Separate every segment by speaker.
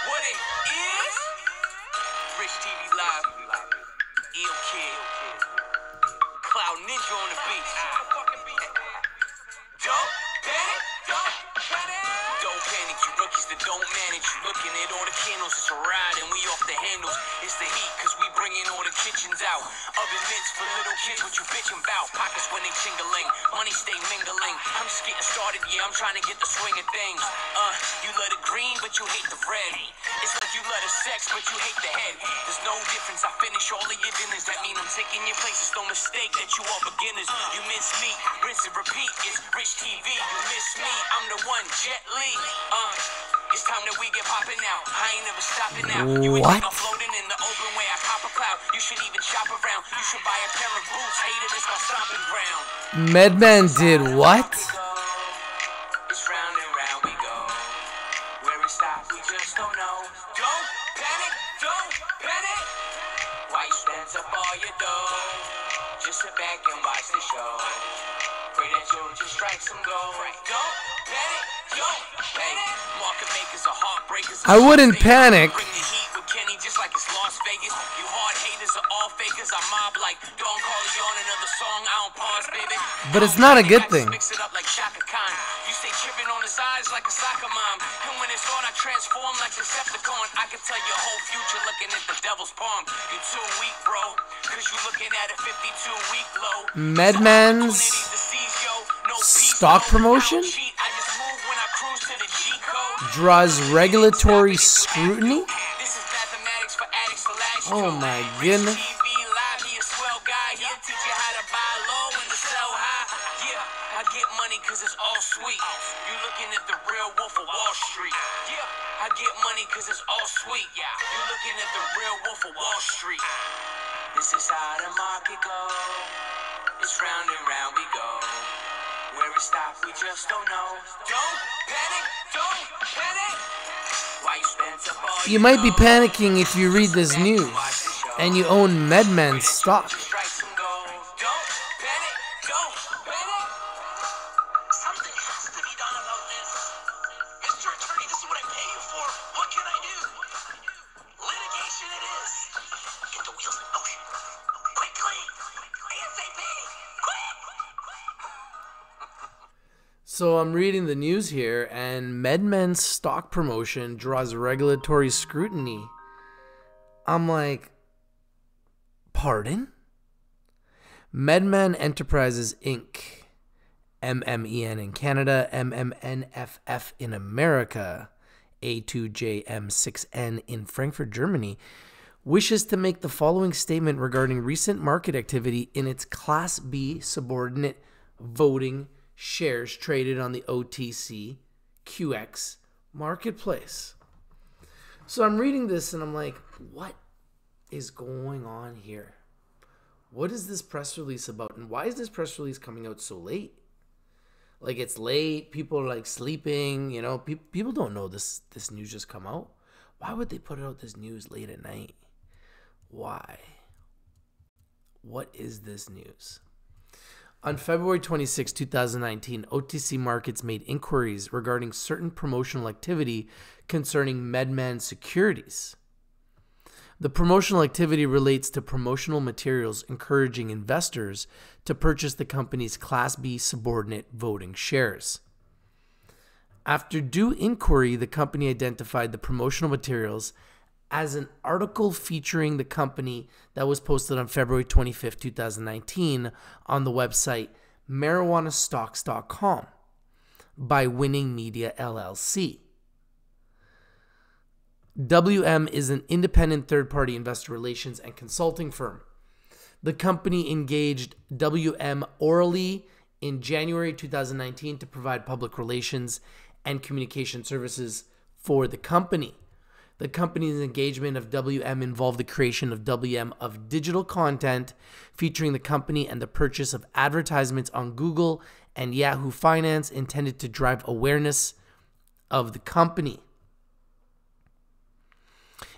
Speaker 1: What it is? Rich TV Live. EO Kid. Cloud Ninja on the beat. Don't panic. Don't panic. Don't panic, you rookies that don't manage. You looking at all the candles, it's a ride and we off the handles. It's the heat, cause we bringing all the kitchens out. Oven mitts for little kids, what you bitching about? Pockets when they tingling, money stay mingling. I'm just getting started, yeah, I'm trying to get the swing of things. You love the green, but you hate the red. It's like you love the sex, but you hate the head. There's no difference, I finish all of your dinners. That mean I'm taking your place, it's no mistake that you all beginners. You miss me, rinse and repeat, it's Rich TV. You miss me, I'm the one, Jet Li. It's time that we get popping now. I ain't never stopping now. You would think I'm floating in the open way I cop a cloud. You should even shop around. You should buy a pair of boots. Hated is my stomping ground.
Speaker 2: MedMen did what?
Speaker 1: It's round and round we go. Where it stops, we just don't know. Don't panic, don't panic. Why you spend up all your dough? Just sit back and watch the show. Pray that you'll just strike some gold. Don't panic, don't panic. Market makers are heartbreakers.
Speaker 2: I wouldn't panic.
Speaker 1: Bring the heat with Kenny just like it's Las Vegas. You hard haters are all fakers. I mob like don't call you on another song. I don't pause, baby.
Speaker 2: But it's not a good thing.
Speaker 1: Mix it up like Shaka Khan. You stay tripping on his eyes like a soccer mom. And when it's on, I transform like Decepticon. I can tell your whole future looking at the devil's palm. You too weak, bro. Cause you looking at a 52-week low.
Speaker 2: MedMen's stock promotion draws regulatory scrutiny. Oh my goodness.
Speaker 1: I get money cause it's all sweet. You looking at the real wolf of Wall Street. Yeah, I get money cause it's all sweet. Yeah, you looking at the real wolf of Wall Street. This is how the market goes. It's round and round we go. Where it stops, we just don't know. Don't panic, don't panic. Why you spend up all
Speaker 2: You might be panicking if you read this news and you own MedMen's stock. So I'm reading the news here, and MedMen's stock promotion draws regulatory scrutiny. I'm like, pardon? MedMen Enterprises Inc., MMEN in Canada, MMNFF in America, A2JM6N in Frankfurt, Germany, wishes to make the following statement regarding recent market activity in its Class B subordinate voting shares traded on the OTC QX marketplace. So I'm reading this and I'm like, what is going on here? What is this press release about? And why is this press release coming out so late? Like, it's late, people are like sleeping, you know, people don't know this news just come out. Why would they put out this news late at night? Why? What is this news? On February 26, 2019, OTC Markets made inquiries regarding certain promotional activity concerning MedMen securities. The promotional activity relates to promotional materials encouraging investors to purchase the company's Class B subordinate voting shares. After due inquiry, the company identified the promotional materials as an article featuring the company that was posted on February 25, 2019 on the website marijuanastocks.com by Winning Media LLC. WM is an independent third-party investor relations and consulting firm. The company engaged WM orally in January 2019 to provide public relations and communication services for the company. The company's engagement of WM involved the creation of WM of digital content featuring the company and the purchase of advertisements on Google and Yahoo Finance intended to drive awareness of the company,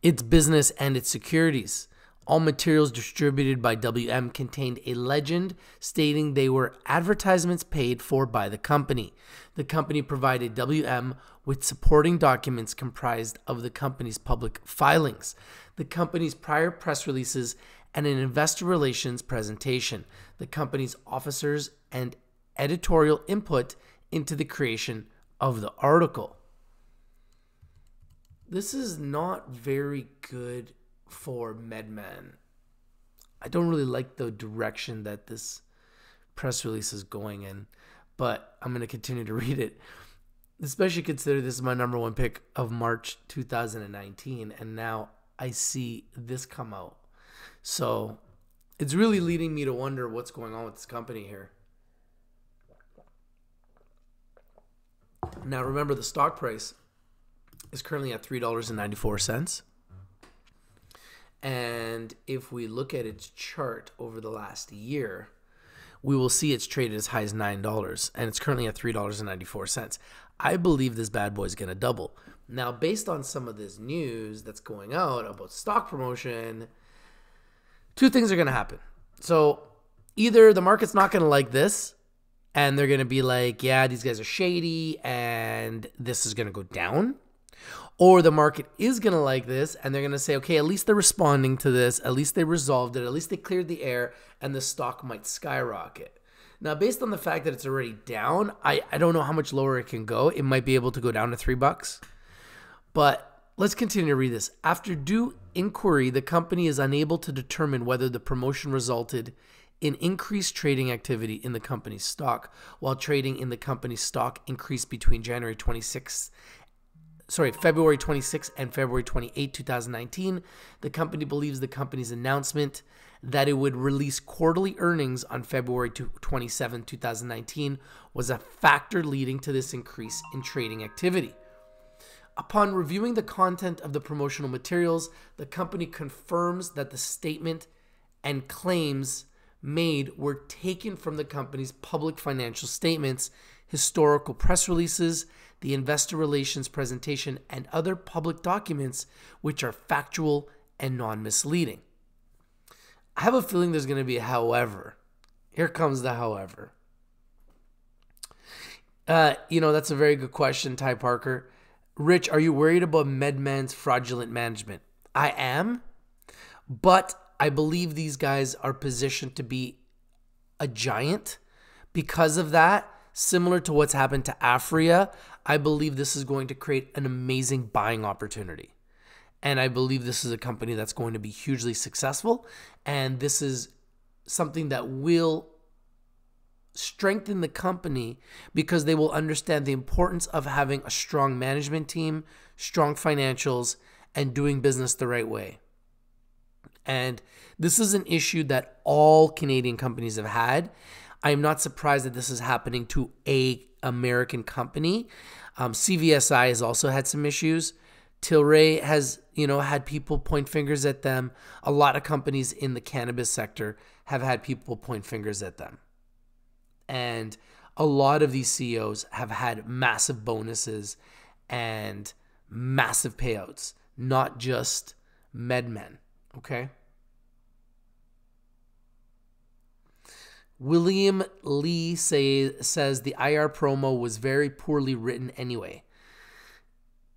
Speaker 2: its business, and its securities. All materials distributed by WM contained a legend stating they were advertisements paid for by the company. The company provided WM with supporting documents comprised of the company's public filings, the company's prior press releases, and an investor relations presentation, the company's officers, and editorial input into the creation of the article. This is not very good for MedMen. I don't really like the direction that this press release is going in, but I'm going to continue to read it, especially consider this is my number one pick of March 2019, and now I see this come out. So it's really leading me to wonder what's going on with this company here. Now remember, the stock price is currently at $3.94. And if we look at its chart over the last year, we will see it's traded as high as $9, and it's currently at $3.94. I believe this bad boy is going to double. Now, based on some of this news that's going out about stock promotion, two things are going to happen. So either the market's not going to like this, and they're going to be like, yeah, these guys are shady, and this is going to go down. Or the market is going to like this, and they're going to say, okay, at least they're responding to this. At least they resolved it. At least they cleared the air, and the stock might skyrocket. Now, based on the fact that it's already down, I don't know how much lower it can go. It might be able to go down to $3. But let's continue to read this. After due inquiry, the company is unable to determine whether the promotion resulted in increased trading activity in the company's stock, while trading in the company's stock increased between February 26 and February 28, 2019. The company believes the company's announcement that it would release quarterly earnings on February 27, 2019 was a factor leading to this increase in trading activity. Upon reviewing the content of the promotional materials, the company confirms that the statement and claims made were taken from the company's public financial statements, historical press releases, the investor relations presentation, and other public documents which are factual and non-misleading. I have a feeling there's going to be a however. Here comes the however. That's a very good question, Ty Parker. Rich, are you worried about MedMen's fraudulent management? I am, but I believe these guys are positioned to be a giant. Because of that, similar to what's happened to Afria, I believe this is going to create an amazing buying opportunity. And I believe this is a company that's going to be hugely successful. And this is something that will strengthen the company because they will understand the importance of having a strong management team, strong financials, and doing business the right way. And this is an issue that all Canadian companies have had. I am not surprised that this is happening to a American company. CVSI has also had some issues. Tilray has, had people point fingers at them. A lot of companies in the cannabis sector have had people point fingers at them. And a lot of these CEOs have had massive bonuses and massive payouts, not just MedMen, okay? William Lee says the IR promo was very poorly written anyway.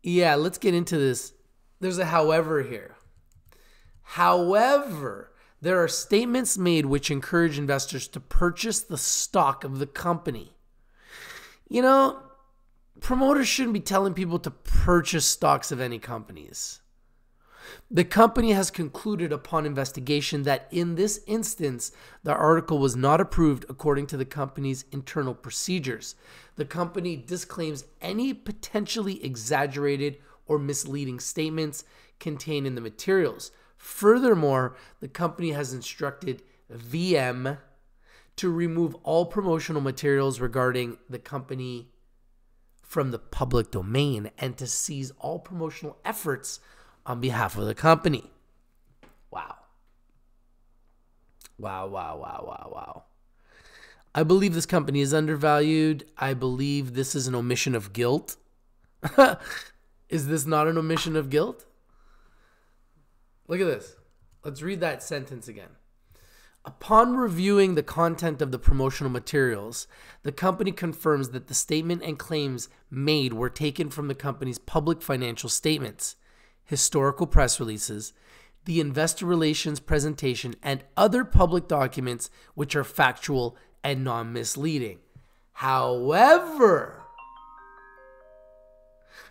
Speaker 2: Yeah, let's get into this. There's a however here. However, there are statements made which encourage investors to purchase the stock of the company. Promoters shouldn't be telling people to purchase stocks of any companies. The company has concluded upon investigation that in this instance, the article was not approved according to the company's internal procedures. The company disclaims any potentially exaggerated or misleading statements contained in the materials. Furthermore, the company has instructed VM to remove all promotional materials regarding the company from the public domain and to seize all promotional efforts on behalf of the company. Wow. Wow. I believe this company is undervalued. I believe this is an omission of guilt. Is this not an omission of guilt? Look at this. Let's read that sentence again. Upon reviewing the content of the promotional materials, the company confirms that the statement and claims made were taken from the company's public financial statements, historical press releases, the investor relations presentation, and other public documents which are factual and non-misleading. However,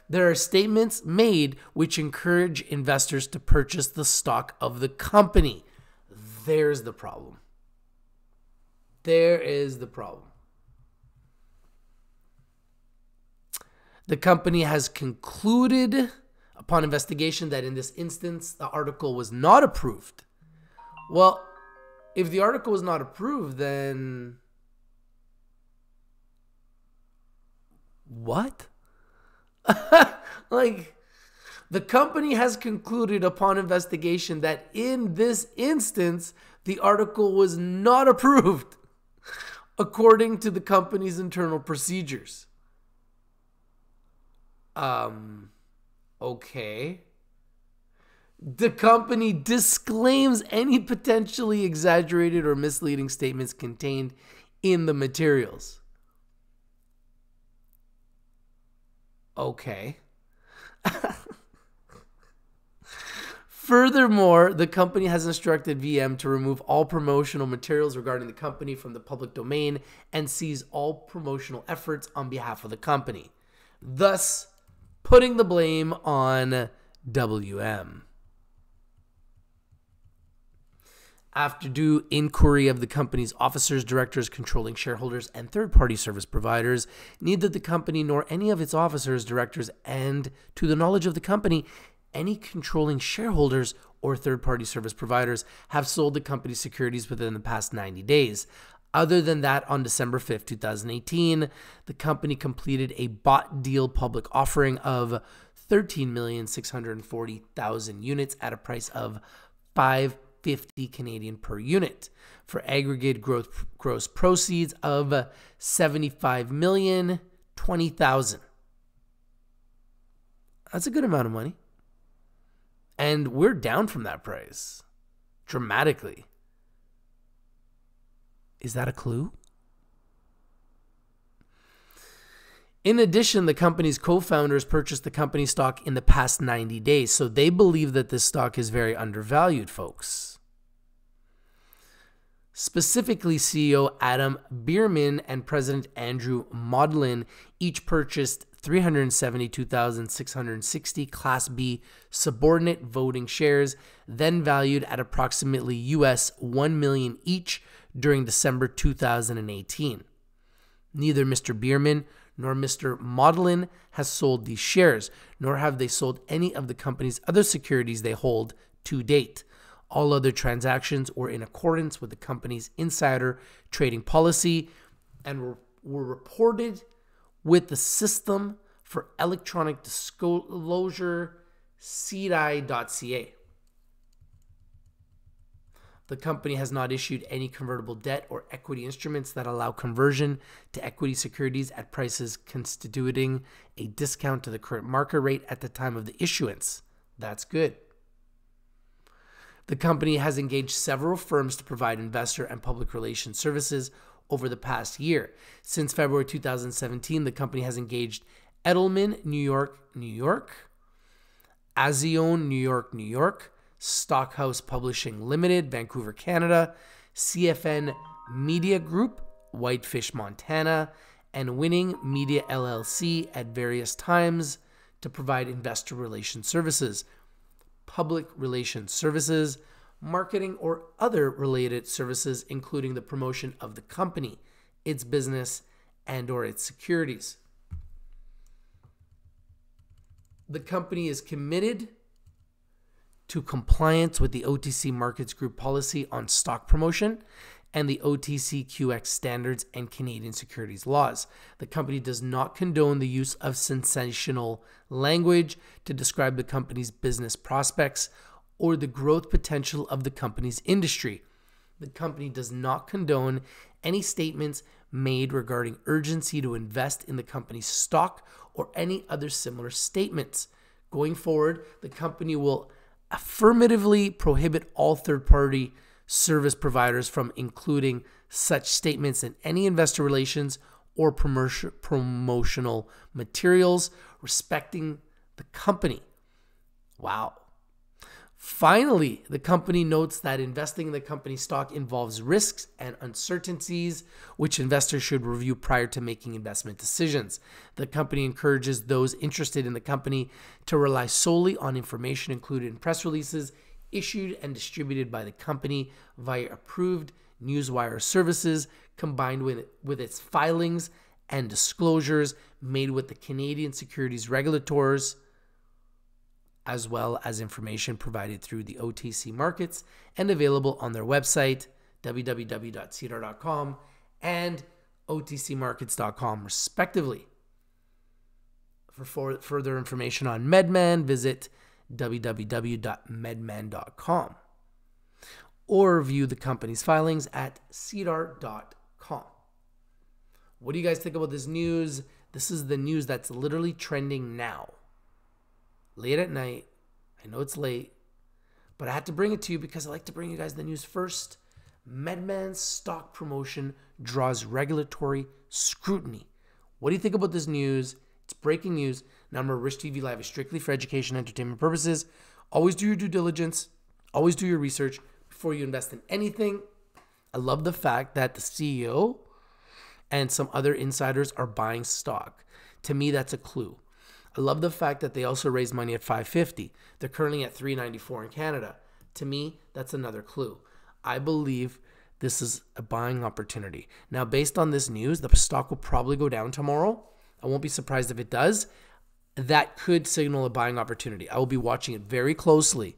Speaker 2: there are statements made which encourage investors to purchase the stock of the company. There's the problem. There is the problem. The company has concluded upon investigation that in this instance, the article was not approved. Well, if the article was not approved, then what? Like, the company has concluded upon investigation that in this instance, the article was not approved according to the company's internal procedures. Okay. The company disclaims any potentially exaggerated or misleading statements contained in the materials. Okay. Furthermore, the company has instructed VM to remove all promotional materials regarding the company from the public domain and seize all promotional efforts on behalf of the company, thus putting the blame on WM. After due inquiry of the company's officers, directors, controlling shareholders, and third-party service providers, neither the company nor any of its officers, directors, and to the knowledge of the company, any controlling shareholders or third-party service providers have sold the company's securities within the past 90 days. Other than that, on December 5th, 2018, the company completed a bought deal public offering of 13,640,000 units at a price of $5.50 Canadian per unit for aggregate gross proceeds of $75,020,000. That's a good amount of money. And we're down from that price dramatically. Is that a clue? In addition, the company's co-founders purchased the company stock in the past 90 days, so they believe that this stock is very undervalued, folks. Specifically, CEO Adam Bierman and President Andrew Maudlin each purchased 372,660 Class B subordinate voting shares, then valued at approximately US $1 million each during December 2018. Neither Mr. Bierman nor Mr. Maudlin has sold these shares, nor have they sold any of the company's other securities they hold to date. All other transactions were in accordance with the company's insider trading policy and were reported with the System for Electronic Disclosure, CDI.ca. The company has not issued any convertible debt or equity instruments that allow conversion to equity securities at prices constituting a discount to the current market rate at the time of the issuance. That's good. The company has engaged several firms to provide investor and public relations services over the past year. Since February 2017, the company has engaged Edelman, New York, New York, Azione, New York, New York, Stockhouse Publishing Limited, Vancouver, Canada, CFN Media Group, Whitefish, Montana, and Winning Media LLC at various times to provide investor relations services, public relations services, marketing, or other related services, including the promotion of the company, its business, and/or its securities. The company is committed to compliance with the OTC Markets Group policy on stock promotion and the OTCQX standards and Canadian securities laws. The company does not condone the use of sensational language to describe the company's business prospects or the growth potential of the company's industry. The company does not condone any statements made regarding urgency to invest in the company's stock or any other similar statements. Going forward, the company will affirmatively prohibit all third-party service providers from including such statements in any investor relations or promotional materials respecting the company. Wow. Finally, the company notes that investing in the company's stock involves risks and uncertainties, which investors should review prior to making investment decisions. The company encourages those interested in the company to rely solely on information included in press releases issued and distributed by the company via approved newswire services, combined with its filings and disclosures made with the Canadian securities regulators, as well as information provided through the OTC markets and available on their website, www.cedar.com and otcmarkets.com, respectively. For further information on MedMen, visit www.medmen.com or view the company's filings at cedar.com. What do you guys think about this news? This is the news that's literally trending now. Late at night. I know it's late, but I had to bring it to you because I like to bring you guys the news first. MedMen's stock promotion draws regulatory scrutiny. What do you think about this news? It's breaking news. Now, remember, Rich TV Live is strictly for education and entertainment purposes. Always do your due diligence. Always do your research before you invest in anything. I love the fact that the CEO and some other insiders are buying stock. To me, that's a clue. I love the fact that they also raised money at $5.50. They're currently at $3.94 in Canada. To me, that's another clue. I believe this is a buying opportunity. Now, based on this news, the stock will probably go down tomorrow. I won't be surprised if it does. That could signal a buying opportunity. I will be watching it very closely.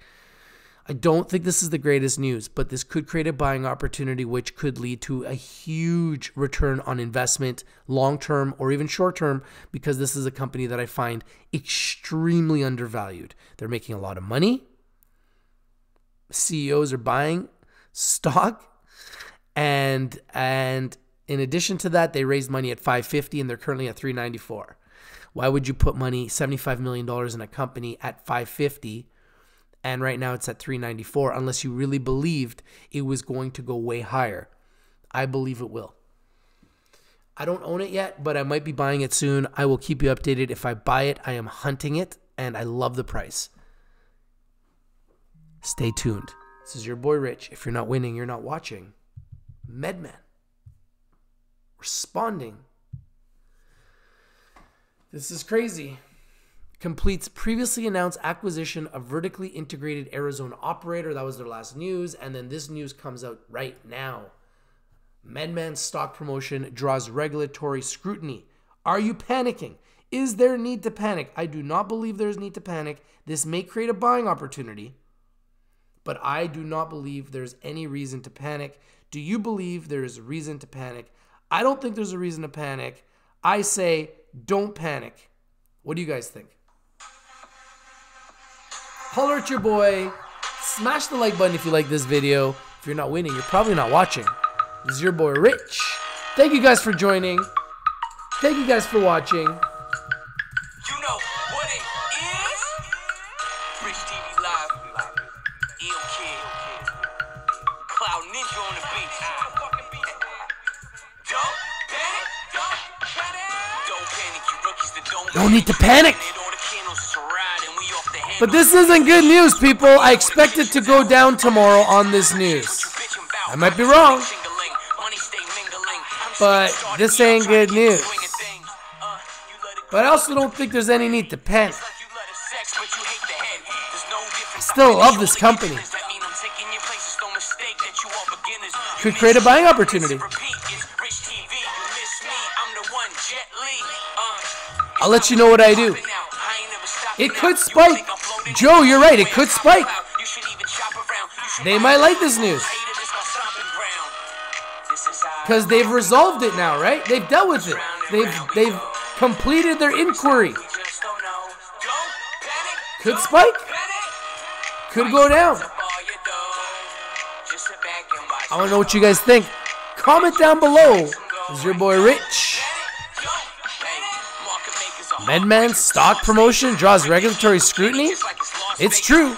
Speaker 2: I don't think this is the greatest news, but this could create a buying opportunity, which could lead to a huge return on investment, long-term or even short-term, because this is a company that I find extremely undervalued. They're making a lot of money. CEOs are buying stock. And in addition to that, they raised money at $5.50 and they're currently at $3.94. Why would you put money, $75 million in a company at $5.50? And right now it's at $3.94, unless you really believed it was going to go way higher. I believe it will. I don't own it yet, but I might be buying it soon. I will keep you updated. If I buy it, I am hunting it, and I love the price. Stay tuned. This is your boy Rich. If you're not winning, you're not watching. MedMen. Responding. This is crazy. Completes previously announced acquisition of vertically integrated Arizona operator. That was their last news. And then this news comes out right now. MedMen's stock promotion draws regulatory scrutiny. Are you panicking? Is there need to panic? I do not believe there's need to panic. This may create a buying opportunity, but I do not believe there's any reason to panic. Do you believe there is a reason to panic? I don't think there's a reason to panic. I say don't panic. What do you guys think? Holler at your boy. Smash the like button if you like this video. If you're not winning, you're probably not watching. This is your boy Rich. Thank you guys for joining. Thank you guys for watching.
Speaker 1: You know what it is? Rich TV Live. EO Kid. Cloud Ninja on the beat. Don't panic. Don't panic. Don't panic, you rookies that don't
Speaker 2: No need to panic. But this isn't good news, people. I expect it to go down tomorrow on this news. I might be wrong, but this ain't good news. But I also don't think there's any need to panic. I still love this company. Could create a buying opportunity. I'll let you know what I do. It could spike. Joe, you're right. It could spike. They might like this news. Because they've resolved it now, right? They've dealt with it. They've completed their inquiry. Could spike. Could go down. I want to know what you guys think. Comment down below. This is your boy Rich. MedMen's stock promotion draws regulatory scrutiny? It's true.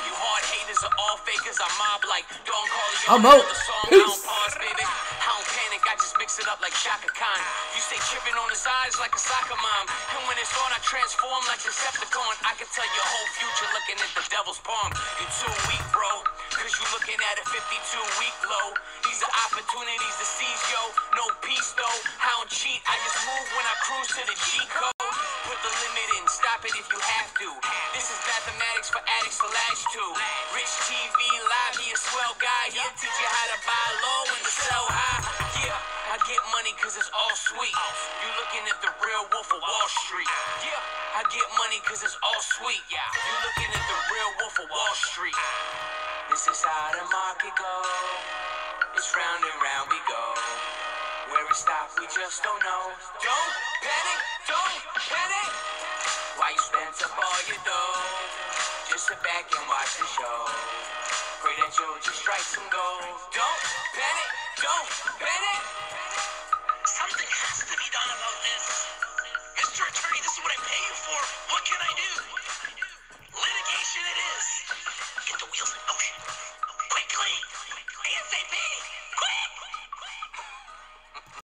Speaker 2: I'm out. Peace.
Speaker 1: I don't panic, I just mix it up like Shaka Khan. You stay tripping on his eyes like a soccer mom. And when it's on, I transform like Decepticon. I can tell your whole future looking at the devil's palm. You're too weak, bro, cause you looking at a 52-week low. These are opportunities to seize, yo. No peace, though. I don't cheat, I just move when I cruise to the G-code. Put the limit in, stop it if you have to. This is mathematics for addicts to latch to. Rich TV Live, he a swell guy. He'll teach you how to buy low and to sell high. Yeah, I get money cause it's all sweet. You looking at the real wolf of Wall Street. Yeah, I get money cause it's all sweet. Yeah, you looking at the real wolf of Wall Street. This is how the market goes. It's round and round we go. Where it stops, we just don't know. Don't panic, don't panic. Why you spend up all your dough? Just sit back and watch the show. Pray that you'll just strike some gold. Don't panic, don't panic.
Speaker 3: Something has to be done about this. Mr. Attorney, this is what I pay you for. What can I do? Litigation it is. Get the wheels in motion. Quickly.